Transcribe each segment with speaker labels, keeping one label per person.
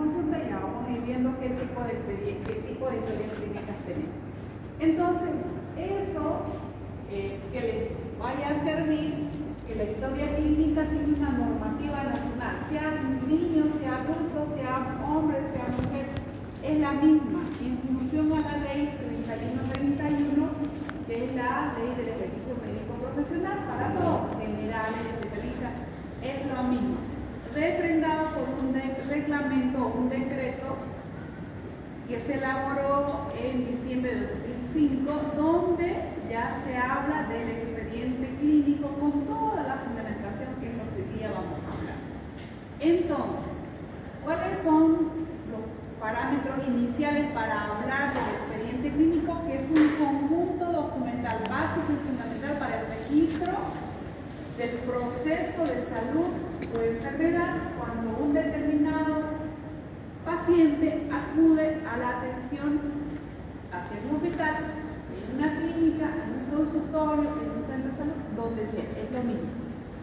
Speaker 1: consulta y ya vamos a ir viendo qué tipo de historias clínicas tenemos. Entonces, eso que les vaya a servir, que la historia clínica tiene una normativa nacional, sea niño, sea adulto, sea hombre, sea mujer, es la misma, en función a la ley 3131, que es la ley del ejercicio médico profesional para todos, generales, especialistas, es lo mismo, refrendado por un reglamento o un decreto que se elaboró en diciembre de 2005, donde ya se habla del expediente clínico con toda la fundamentación que es lo que hoy día vamos a hablar. Entonces, ¿cuáles son los parámetros iniciales para hablar del expediente clínico? Que es un conjunto documental básico y fundamental para el registro del proceso de salud o enfermedad cuando un determinado paciente acude a la atención hacia un hospital, en una clínica, en un consultorio, en un centro de salud, donde sea, es lo mismo.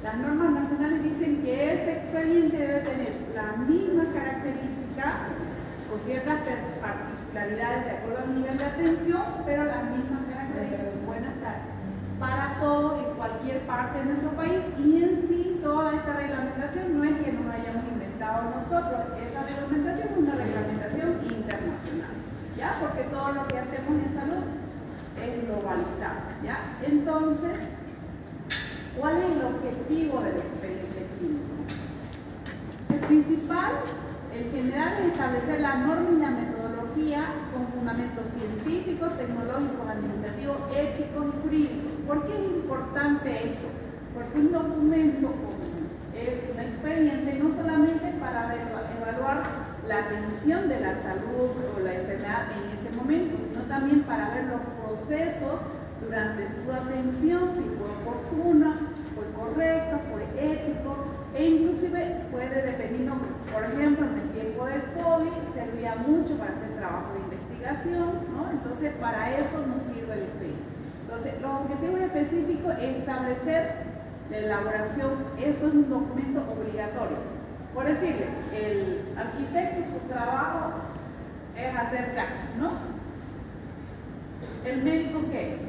Speaker 1: Las normas nacionales dicen que ese expediente debe tener las mismas características con ciertas particularidades de acuerdo al nivel de atención, pero las mismas características. Buenas tardes. Para todos en cualquier parte de nuestro país, y en sí toda esta reglamentación no es que nos hayamos inventado nosotros, esa reglamentación es una reglamentación internacional, ¿ya? Porque todo lo que hacemos en salud es globalizado, ¿ya? Entonces, ¿cuál es el objetivo del expediente clínico? El principal, el general, es establecer la norma y la metodología con fundamentos científicos, tecnológicos, administrativos, éticos y jurídicos. ¿Por qué es importante esto? Porque un documento es un expediente no solamente para evaluar la atención de la salud o la enfermedad en ese momento, sino también para ver los procesos durante su atención, si fue oportuna, fue correcto, fue ético, e inclusive puede, dependiendo, por ejemplo, en el tiempo del COVID servía mucho para hacer trabajo de investigación, ¿no? Entonces para eso nos sirve el expediente. Entonces los objetivos específicos es establecer la elaboración, eso es un documento obligatorio. Por decirle, el arquitecto, su trabajo es hacer casas, ¿no? ¿El médico qué es?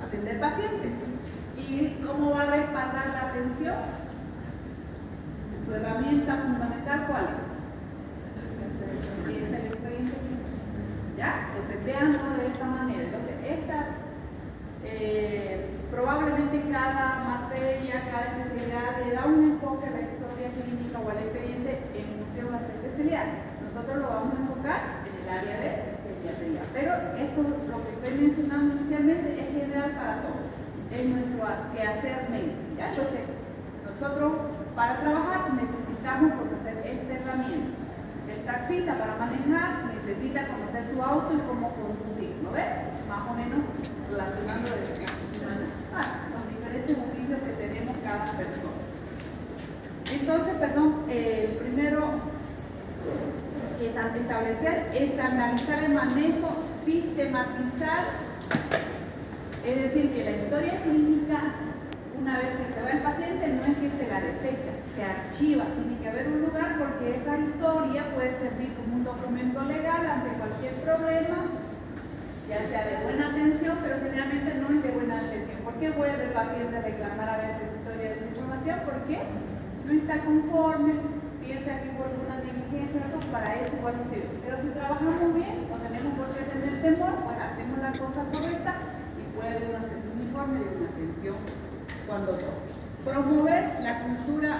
Speaker 1: Atender pacientes. ¿Y cómo va a respaldar la atención? Su herramienta fundamental, ¿cuál es? Es el expediente. ¿Ya? Entonces, veanlo de esta manera. Entonces, probablemente cada materia, cada especialidad le da un enfoque a la historia clínica o al expediente en función a su especialidad. Nosotros lo vamos a enfocar en el área de pediatría. Pero esto, lo que estoy mencionando inicialmente, es general para todos. Es nuestro quehacer médico. ¿Ya? Entonces, nosotros para trabajar necesitamos conocer esta herramienta. El taxista para manejar necesita conocer su auto y cómo conducir, ¿no ves? Más o menos relacionando los diferentes oficios que tenemos cada persona. Entonces, primero establecer, estandarizar el manejo, sistematizar, es decir, que la historia clínica, una vez que se va el paciente, no es que se la desecha, se archiva, tiene que haber un lugar porque esa historia puede servir como un documento legal ante cualquier problema, ya sea de buena atención, pero generalmente no es de buena atención. ¿Por qué vuelve el paciente a reclamar a veces historia de su información? Porque no está conforme, piensa que por alguna negligencia, para eso igual no sirve. Pero si trabajamos bien, no tenemos por qué tener temor, pues hacemos la cosa correcta y puede uno hacer un informe de una atención cuando toque. Promover la cultura,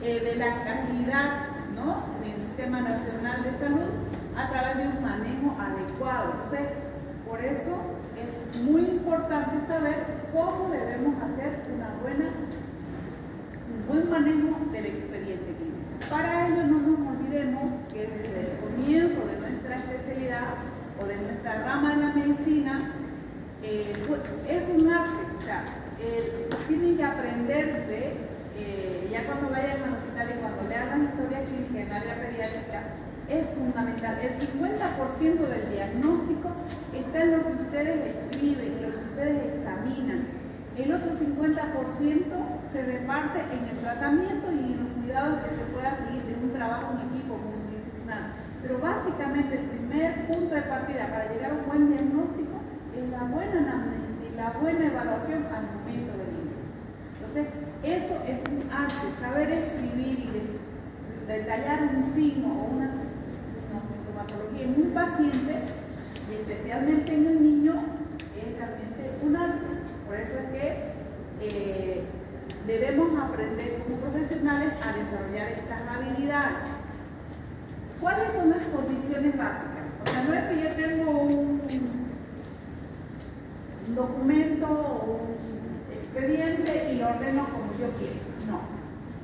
Speaker 1: de la calidad, ¿no?, del Sistema Nacional de Salud a través de un manejo adecuado. Entonces, por eso es muy importante saber cómo debemos hacer un buen manejo del expediente clínico. Para ello no nos olvidemos que desde el comienzo de nuestra especialidad o de nuestra rama de la medicina es un arte, o sea, tienen que aprenderse, ya cuando vayan al hospital y cuando lean la historia clínica en el área pediátrica, es fundamental. El 50% del diagnóstico está en lo que ustedes escriben, en lo que ustedes examinan. El otro 50% se reparte en el tratamiento y en los cuidados que se puede hacer básicamente el primer punto de partida para llegar a un buen diagnóstico es la buena anamnesis, la buena evaluación al momento del ingreso. Entonces, eso es un arte, saber escribir y detallar un signo o una sintomatología en un paciente, y especialmente en el niño, es realmente un arte. Por eso es que debemos aprender como profesionales a desarrollar estas habilidades. ¿Cuáles son las condiciones básicas? O sea, no es que yo tengo un documento o un expediente y lo ordeno como yo quiero. No,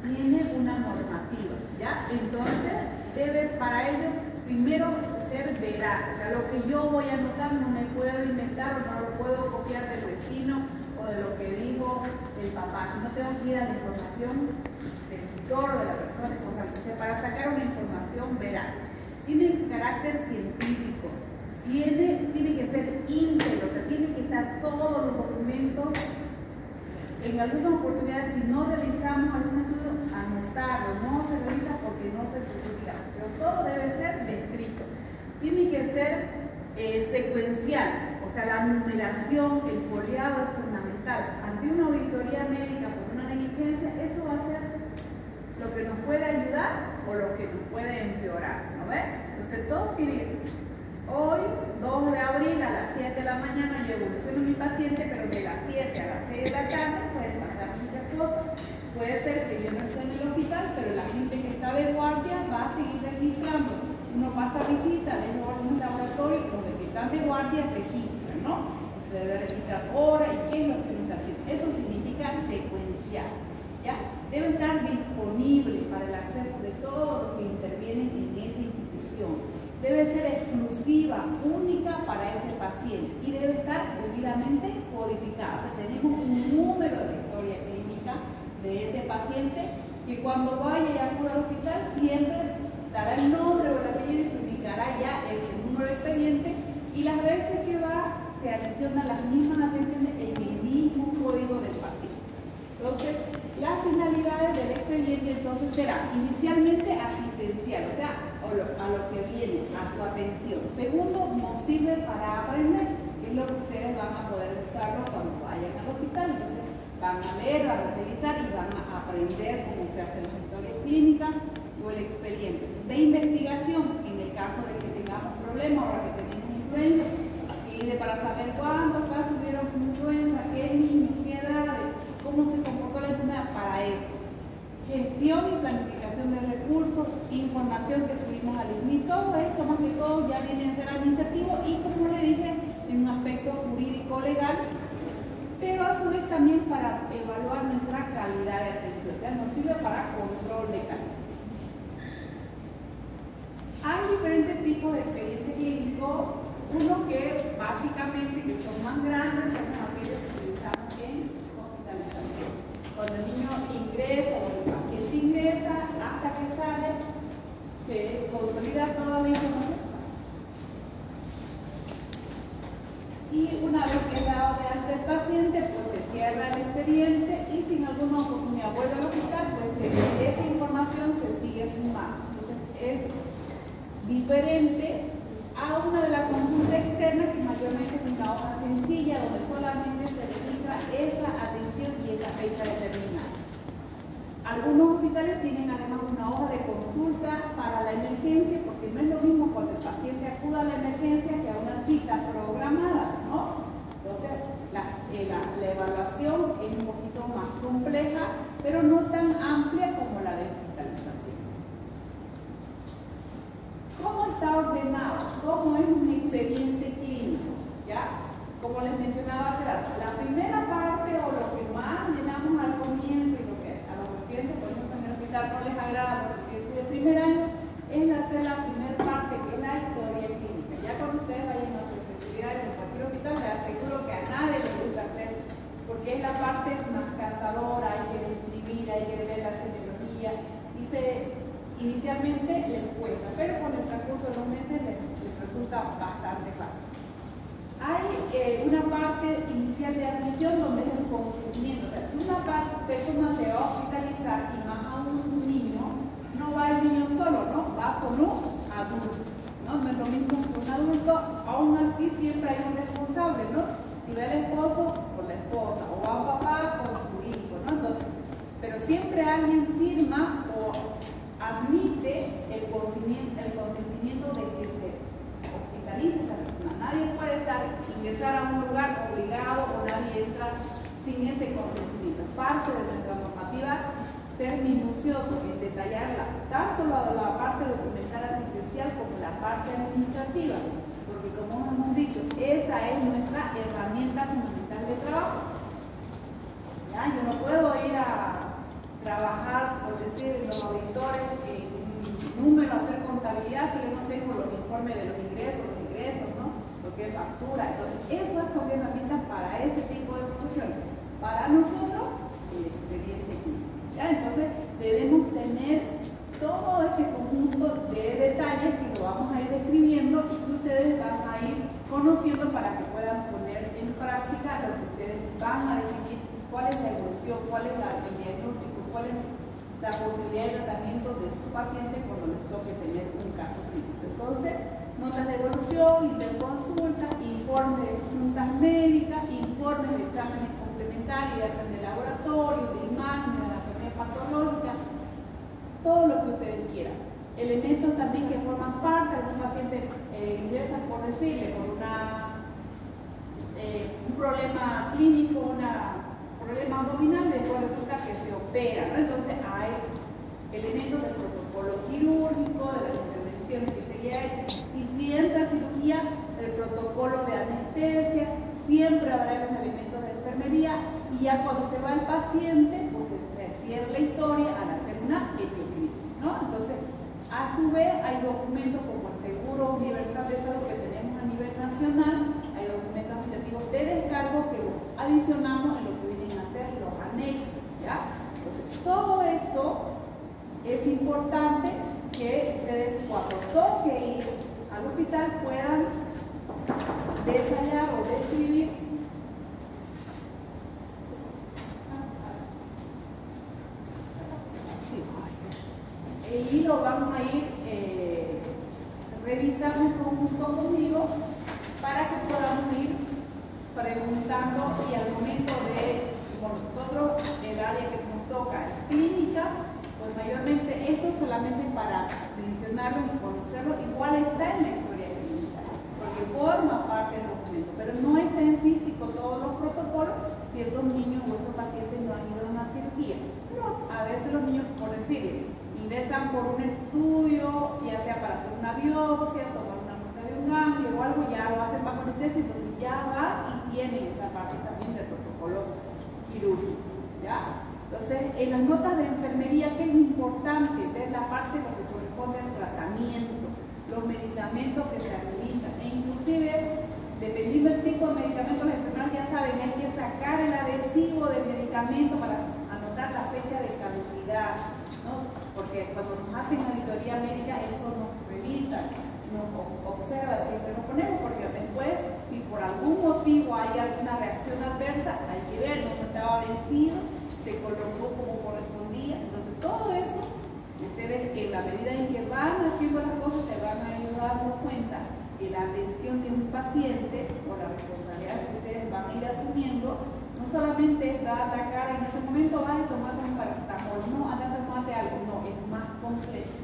Speaker 1: tiene una normativa, ¿ya? Entonces, debe para ello primero ser veraz. O sea, lo que yo voy a anotar no me puedo inventar o no lo puedo copiar del vecino o de lo que dijo el papá. Si no tengo que ir a la información del tutor o de la persona responsable. O sea, para sacar una información veraz. Tiene carácter científico. Tiene que ser íntegro, o sea, tiene que estar todos los documentos. En algunas oportunidades, si no realizamos algún estudio, anotarlo, no se revisa porque no se publica, pero todo debe ser descrito. Tiene que ser secuencial, o sea, la numeración, el foliado es fundamental. Ante una auditoría médica por una negligencia, eso va a ser lo que nos puede ayudar o lo que nos puede empeorar, ¿no ves? Entonces, todo tiene que... Hoy, 2 de abril, a las 7 de la mañana, yo evoluciono mi paciente, pero de las 7 a las 6 de la tarde pueden pasar muchas cosas. Puede ser que yo no esté en el hospital, pero la gente que está de guardia va a seguir registrando. Uno pasa visita, deja un laboratorio, los que están de guardia registran, ¿no? Y se debe registrar hora y qué es lo que uno está haciendo. Eso significa secuencial, ¿ya? Debe estar disponible para el acceso de todos los que intervienen en esa institución. Debe ser exclusiva, única para ese paciente y debe estar debidamente codificada. O sea, tenemos un número de historia clínica de ese paciente que cuando vaya y acuda al hospital siempre dará el nombre o el apellido y se indicará ya el número de expediente, y las veces que va se adicionan las mismas atenciones en el mismo código del paciente. Entonces, las finalidades del expediente entonces será inicialmente asistencial, o sea, a lo que viene, a su atención. Segundo, nos sirve para aprender, que es lo que ustedes van a poder usarlo cuando vayan al hospital. Entonces, van a leer, van a utilizar y van a aprender cómo se hacen las historias clínicas o el expediente. De investigación, en el caso de que tengamos problemas, ahora que tenemos influenza, así de para saber cuántos casos hubieron con influenza, qué niños, qué edades, cómo se comportó la enfermedad, para eso. Gestión y planificación de recursos, información que subimos al INMI, todo esto más que todo ya viene a ser administrativo y, como le dije, en un aspecto jurídico legal, pero a su vez también para evaluar nuestra calidad de atención, o sea, nos sirve para control de calidad. Hay diferentes tipos de expedientes clínicos, uno que básicamente que son más grandes, son aquellos que utilizamos en hospitalización. Cuando el niño ingresa o el paciente ingresa, hasta que sale, se consolida toda la información. Y una vez que es dado de alta el paciente, pues se cierra el expediente y si en alguna oportunidad vuelve al hospital, pues esa información se sigue sumando. Entonces es diferente a una de las consultas externas que mayormente es una hoja sencilla donde solamente se registra esa atención y esa fecha determinada. Algunos hospitales tienen además una hoja de consulta para la emergencia, porque no es lo mismo cuando el paciente acuda a la emergencia que a una cita programada, ¿no? Entonces, la evaluación es un poquito más compleja, pero no tan amplia como la de hospitalización. ¿Cómo está ordenado? ¿Cómo es un expediente clínico? ¿Ya? Como les mencionaba hace rato, la primera parte o lo que más llenamos al comienzo y lo que a los pacientes, por ejemplo, en el hospital no les agrada a los pacientes del primer año, es hacer la primera parte, que es la historia clínica. Ya cuando ustedes vayan a su especialidad en cualquier hospital, les aseguro que a nadie les gusta hacer, porque es la parte más cansadora, hay que escribir, hay que ver la semiología, y inicialmente les cuesta, pero con el transcurso de los meses les resulta bastante fácil. Hay una parte inicial de admisión donde es el consentimiento, o sea, si una persona se va a hospitalizar y más a un niño, no va el niño solo, ¿no? Va con un adulto, ¿no? No así, siempre hay un responsable, ¿no? Si va el esposo, por la esposa, o va un papá con su hijo, ¿no? Entonces, pero siempre alguien firma o admite el consentimiento de que se hospitalice esa persona. Nadie puede ingresar a un lugar obligado o nadie entra sin ese consentimiento. Parte de nuestra normativa ser minucioso en detallarla, tanto la parte documental asistencial como la parte administrativa, porque como hemos dicho, esa es nuestra herramienta fundamental de trabajo. ¿Ya? Yo no puedo ir a trabajar, por decir, los auditores, número, hacer contabilidad si yo no tengo los informes de los ingresos, ¿no? Lo que es factura. Entonces, esas son herramientas para ese tipo de profesiones. Para nosotros, el expediente clínico. ¿Ya? Entonces, debemos tener todo este conjunto de detalles que lo vamos a ir describiendo y que ustedes van a ir conociendo para que puedan poner en práctica lo que ustedes van a definir, cuál es la evolución, cuál es el diagnóstico, cuál es la posibilidad de tratamiento de su paciente cuando les toque tener un caso clínico. Entonces, notas de evolución, interconsultas, informes de juntas médicas, informes de exámenes complementarios, de laboratorio, de imagen, de anatomía patológica, todo lo que ustedes quieran. Elementos también que forman parte de un paciente ingresan, por decirle, por un problema clínico, un problema abdominal, después resulta que se opera, ¿no? Entonces hay elementos del protocolo quirúrgico, de las intervenciones que se llevan, y si entra cirugía, el protocolo de anestesia, siempre habrá los elementos de enfermería, y ya cuando se va el paciente, pues se cierra la historia al hacer una epicrisis, ¿no? Entonces, a su vez, hay documentos como el Seguro Universal de Salud que tenemos a nivel nacional, hay documentos administrativos de descargo que los adicionamos en lo que vienen a ser los anexos, ¿ya? Entonces, todo esto es importante que ustedes, cuando toque ir al hospital, puedan detallar o describir y lo vamos a ir revisando junto conmigo para que podamos ir preguntando y al momento de, con nosotros, el área que nos toca es clínica, pues mayormente esto solamente para mencionarlo y conocerlo, igual está en la historia clínica, porque forma parte del documento, pero no está en físico todos los protocolos si esos niños o esos pacientes no han ido a una cirugía. Pero a veces los niños, por decir, ingresan por un estudio, ya sea para hacer una biopsia, tomar una muestra de un ganglio o algo, ya lo hacen bajo anestesia, entonces ya va y tienen esa parte también del protocolo quirúrgico, ¿ya? Entonces, en las notas de enfermería, que es importante ver la parte lo que corresponde al tratamiento, los medicamentos que se administran, e inclusive, dependiendo del tipo de medicamento, las enfermeras ya saben, hay que sacar el adhesivo del medicamento para anotar la fecha de caducidad, ¿no? Porque cuando nos hacen auditoría médica, eso nos revisa, nos observa, siempre nos ponemos, porque después, si por algún motivo hay alguna reacción adversa, hay que ver, no estaba vencido, se colocó como correspondía. Entonces, todo eso, ustedes en la medida en que van haciendo las cosas, se van a ir dando cuenta que la atención de un paciente, o la responsabilidad que ustedes van a ir asumiendo, no solamente es dar la cara en ese momento, vas a tomar un paracetamol, no, anda a tomarte algo, no, es más complejo.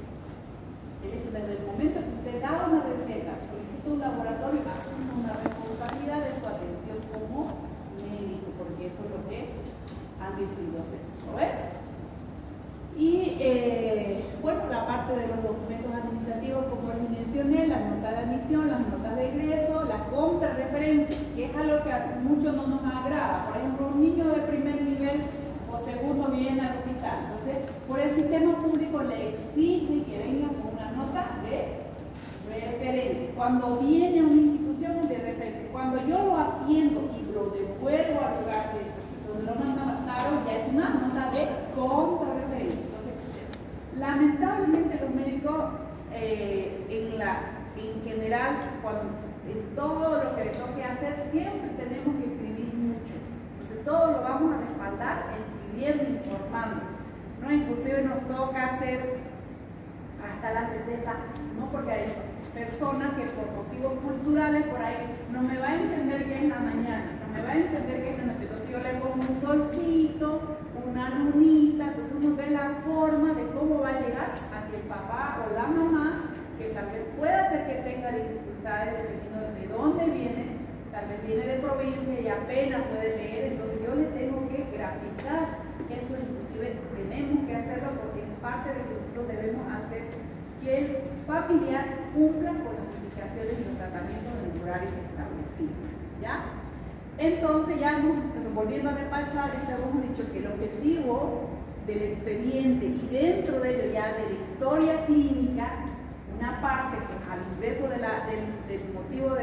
Speaker 1: El hecho, desde el momento que usted da una receta, solicita un laboratorio, asume una responsabilidad de su atención como médico, porque eso es lo que han decidido hacer, ¿lo ves? Y bueno, la parte de los documentos administrativos, como les mencioné, las notas de admisión, las notas de egreso, la contrarreferencia, que es algo que a muchos no nos agrada. Por ejemplo, un niño de primer nivel o segundo viene al hospital. Entonces, por el sistema público le exige que venga con una nota de referencia. Cuando viene a una institución es de referencia. Cuando yo lo atiendo y lo devuelvo al lugar donde lo mandaron, ya es una nota de contrarreferencia. Entonces, lamentablemente los médicos en general, en todo lo que les toque hacer, siempre tenemos que escribir mucho. Entonces, todo lo vamos a respaldar escribiendo, informando, ¿no? Inclusive nos toca hacer hasta las recetas, ¿no? Porque persona que por motivos culturales por ahí no me va a entender que es la mañana, no me va a entender que es la noche. Entonces yo le pongo un solcito, una lunita, entonces uno ve la forma de cómo va a llegar hacia el papá o la mamá, que tal vez pueda ser que tenga dificultades dependiendo de dónde viene, tal vez viene de provincia y apenas puede leer, entonces yo le tengo que graficar. Eso inclusive tenemos que hacerlo porque es parte de lo que nosotros debemos hacer, que el familiar cumpla con las indicaciones y los tratamientos del horario establecidos, ¿ya? Entonces ya volviendo a repasar, hemos dicho que el objetivo del expediente y dentro de ello ya de la historia clínica, una parte que al ingreso del motivo de